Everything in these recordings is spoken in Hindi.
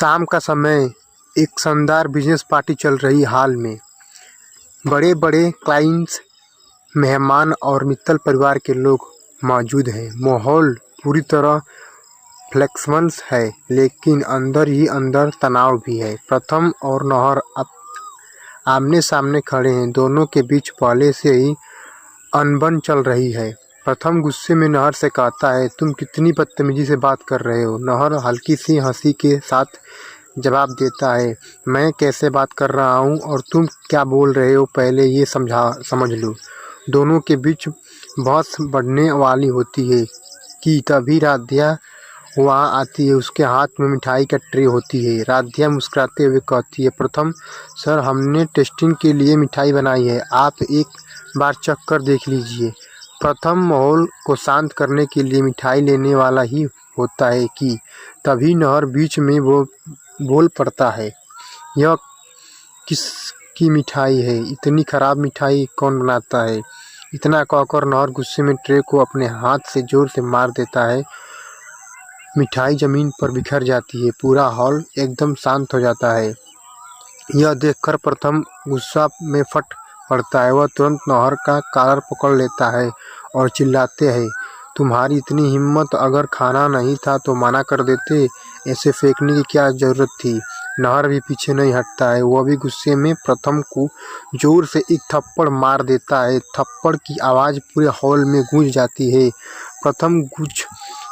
शाम का समय एक शानदार बिजनेस पार्टी चल रही हाल में। बड़े बड़े क्लाइंट्स, मेहमान और मित्तल परिवार के लोग मौजूद हैं। माहौल पूरी तरह फ्लेक्सिबल है, लेकिन अंदर ही अंदर तनाव भी है। प्रथम और नहर आमने सामने खड़े हैं। दोनों के बीच पहले से ही अनबन चल रही है। प्रथम गुस्से में नहर से कहता है, तुम कितनी बदतमीजी से बात कर रहे हो। नहर हल्की सी हंसी के साथ जवाब देता है, मैं कैसे बात कर रहा हूँ और तुम क्या बोल रहे हो, पहले ये समझ लो। दोनों के बीच बहस बढ़ने वाली होती है कि तभी राध्या वहाँ आती है। उसके हाथ में मिठाई का ट्रे होती है। राध्या मुस्कुराते हुए कहती है, प्रथम सर, हमने टेस्टिंग के लिए मिठाई बनाई है, आप एक बार चख कर देख लीजिए। प्रथम माहौल को शांत करने के लिए मिठाई लेने वाला ही होता है कि तभी नहर बीच में वो बोल पड़ता है, यह किसकी मिठाई है? इतनी खराब मिठाई कौन बनाता है? इतना कहकर नहर गुस्से में ट्रे को अपने हाथ से जोर से मार देता है। मिठाई जमीन पर बिखर जाती है। पूरा हॉल एकदम शांत हो जाता है। यह देखकर प्रथम गुस्सा में फट पड़ता है। वह तुरंत नहर का कॉलर पकड़ लेता है और चिल्लाते हैं, तुम्हारी इतनी हिम्मत, अगर खाना नहीं था तो मना कर देते, ऐसे फेंकने की क्या जरूरत थी। नहर भी पीछे नहीं हटता है। वह भी गुस्से में प्रथम को जोर से एक थप्पड़ मार देता है। थप्पड़ की आवाज़ पूरे हॉल में गूंज जाती है। प्रथम कुछ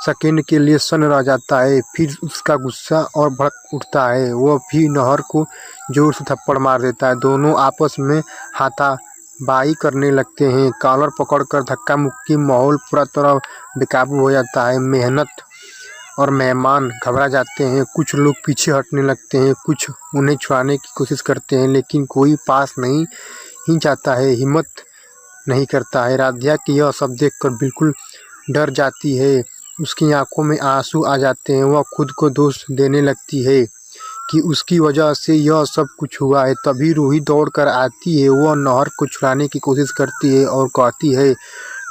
सेकंड के लिए सन्न रह जाता है, फिर उसका गुस्सा और भड़क उठता है। वह भी नहर को जोर से थप्पड़ मार देता है। दोनों आपस में हाथापाई करने लगते हैं। कॉलर पकड़कर धक्का मुक्की, माहौल पूरा तरह बेकाबू हो जाता है। मेहनत और मेहमान घबरा जाते हैं। कुछ लोग पीछे हटने लगते हैं, कुछ उन्हें छुड़ाने की कोशिश करते हैं, लेकिन कोई पास नहीं ही जाता है, हिम्मत नहीं करता है। राध्या की यह सब देखकर बिल्कुल डर जाती है। उसकी आंखों में आंसू आ जाते हैं। वह खुद को दोष देने लगती है कि उसकी वजह से यह सब कुछ हुआ है। तभी रूही दौड़कर आती है। वह नहर को छुड़ाने की कोशिश करती है और कहती है,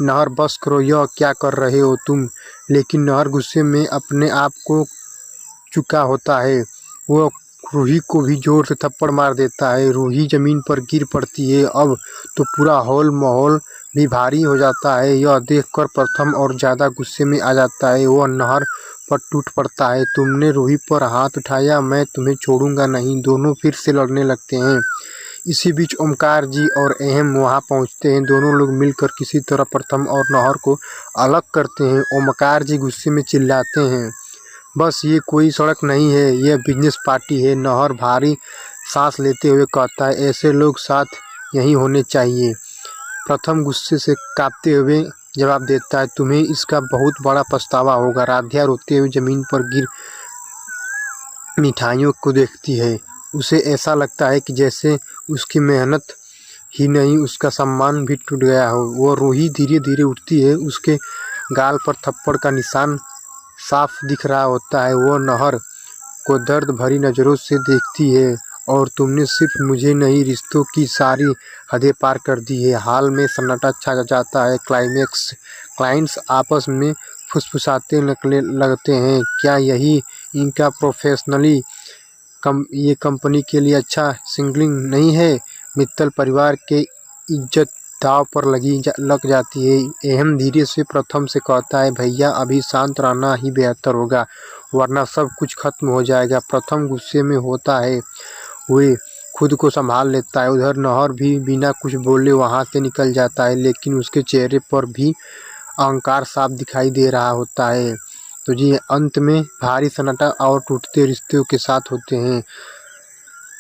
नहर बस करो, यह क्या कर रहे हो तुम। लेकिन नहर गुस्से में अपने आप को चुका होता है। वह रूही को भी जोर से थप्पड़ मार देता है। रूही जमीन पर गिर पड़ती है। अब तो पूरा माहौल भी भारी हो जाता है। यह देखकर प्रथम और ज़्यादा गुस्से में आ जाता है। वह नहर पर टूट पड़ता है, तुमने रूही पर हाथ उठाया, मैं तुम्हें छोड़ूंगा नहीं। दोनों फिर से लड़ने लगते हैं। इसी बीच ओमकार जी और अहम वहां पहुंचते हैं। दोनों लोग मिलकर किसी तरह प्रथम और नहर को अलग करते हैं। ओमकार जी गुस्से में चिल्लाते हैं, बस ये कोई सड़क नहीं है, यह बिजनेस पार्टी है। नहर भारी सांस लेते हुए कहता है, ऐसे लोग साथ यहीं होने चाहिए। प्रथम गुस्से से कांपते हुए जवाब देता है, तुम्हें इसका बहुत बड़ा पछतावा होगा। राध्या रोते हुए जमीन पर गिर मिठाइयों को देखती है। उसे ऐसा लगता है कि जैसे उसकी मेहनत ही नहीं, उसका सम्मान भी टूट गया हो। वह रूही धीरे धीरे उठती है। उसके गाल पर थप्पड़ का निशान साफ दिख रहा होता है। वह नहर को दर्द भरी नज़रों से देखती है, और तुमने सिर्फ मुझे नहीं, रिश्तों की सारी हदें पार कर दी है। हाल में सन्नाटा छा जाता है। क्लाइंट्स आपस में फुसफुसाते लगते हैं, क्या यही इनका प्रोफेशनली ये कंपनी के लिए अच्छा सिग्नलिंग नहीं है। मित्तल परिवार के इज्जत दांव पर लग जाती है। अहम धीरे से प्रथम से कहता है, भैया अभी शांत रहना ही बेहतर होगा, वरना सब कुछ खत्म हो जाएगा। प्रथम गुस्से में होता है, वे खुद को संभाल लेता है। उधर नहर भी बिना कुछ बोले वहां से निकल जाता है, लेकिन उसके चेहरे पर भी अहंकार साफ दिखाई दे रहा होता है। तो जी, अंत में भारी सन्नाटा और टूटते रिश्तों के साथ होते हैं।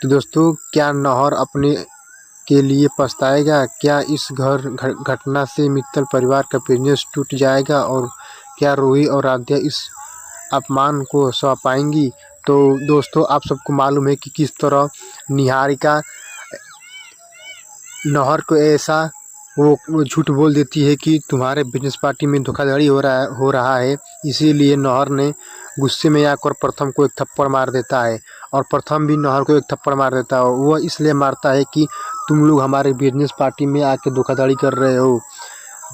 तो दोस्तों, क्या नहर अपने के लिए पछताएगा? क्या इस घटना से मित्तल परिवार का बिजनेस टूट जाएगा? और क्या रूही और राध्या इस अपमान को सह पाएंगी? तो दोस्तों, आप सबको मालूम है कि किस तरह निहारिका नहर को ऐसा वो झूठ बोल देती है कि तुम्हारे बिजनेस पार्टी में धोखाधड़ी हो रहा है। इसीलिए नहर ने गुस्से में आकर प्रथम को एक थप्पड़ मार देता है, और प्रथम भी नहर को एक थप्पड़ मार देता है। वह इसलिए मारता है कि तुम लोग हमारे बिजनेस पार्टी में आके धोखाधड़ी कर रहे हो।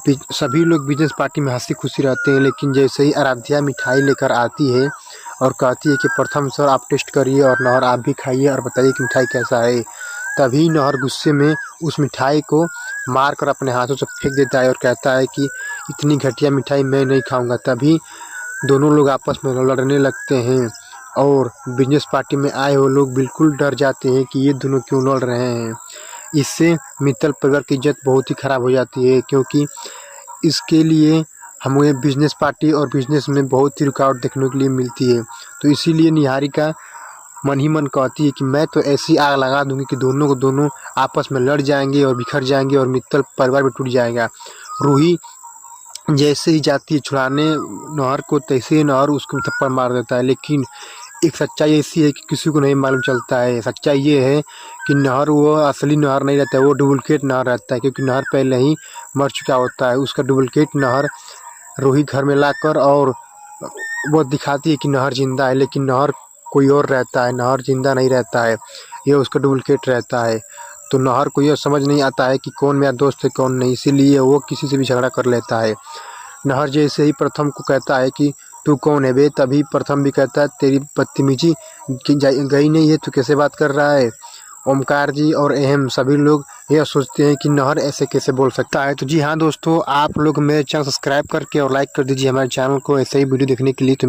सभी लोग बिजनेस पार्टी में हंसी खुशी रहते हैं, लेकिन जैसे ही आराध्या मिठाई लेकर आती है और कहती है कि प्रथम सर आप टेस्ट करिए और नहर आप भी खाइए और बताइए कि मिठाई कैसा है। तभी नहर गुस्से में उस मिठाई को मार कर अपने हाथों से फेंक देता है और कहता है कि इतनी घटिया मिठाई मैं नहीं खाऊंगा। तभी दोनों लोग आपस में लड़ने लगते हैं और बिजनेस पार्टी में आए हुए लोग बिल्कुल डर जाते हैं कि ये दोनों क्यों लड़ रहे हैं। इससे मित्तल परिवार की इज्जत बहुत ही ख़राब हो जाती है, क्योंकि इसके लिए हमें बिजनेस पार्टी और बिजनेस में बहुत ही रुकावट देखने के लिए मिलती है। तो इसीलिए निहारिका मन ही मन कहती है कि मैं तो ऐसी आग लगा दूंगी कि दोनों को दोनों आपस में लड़ जाएंगे और बिखर जाएंगे और मित्तल परिवार भी टूट जाएगा। रूही जैसे ही जाती है छुड़ाने नहर को, तैसे ही नहर उसको थप्पड़ मार देता है। लेकिन एक सच्चाई ऐसी है कि किसी को नहीं मालूम चलता है। सच्चाई ये है कि नहर वो असली नहर नहीं रहता है, वो डुप्लिकेट नहर रहता है, क्योंकि नहर पहले ही मर चुका होता है। उसका डुप्लिकेट नहर रूही घर में लाकर और वो दिखाती है कि नहर जिंदा है, लेकिन नहर कोई और रहता है। नहर जिंदा नहीं रहता है, ये उसका डुप्लिकेट रहता है। तो नहर को यह समझ नहीं आता है कि कौन मेरा दोस्त है कौन नहीं, इसीलिए वो किसी से भी झगड़ा कर लेता है। नहर जैसे ही प्रथम को कहता है कि तू कौन है बे, तभी प्रथम भी कहता है तेरी बदतमीजी गई नहीं है, तू कैसे बात कर रहा है। ओमकार जी और अहम सभी लोग यह सोचते हैं कि नहर ऐसे कैसे बोल सकता है। तो जी हाँ दोस्तों, आप लोग मेरे चैनल सब्सक्राइब करके और लाइक कर दीजिए हमारे चैनल को ऐसे ही वीडियो देखने के लिए।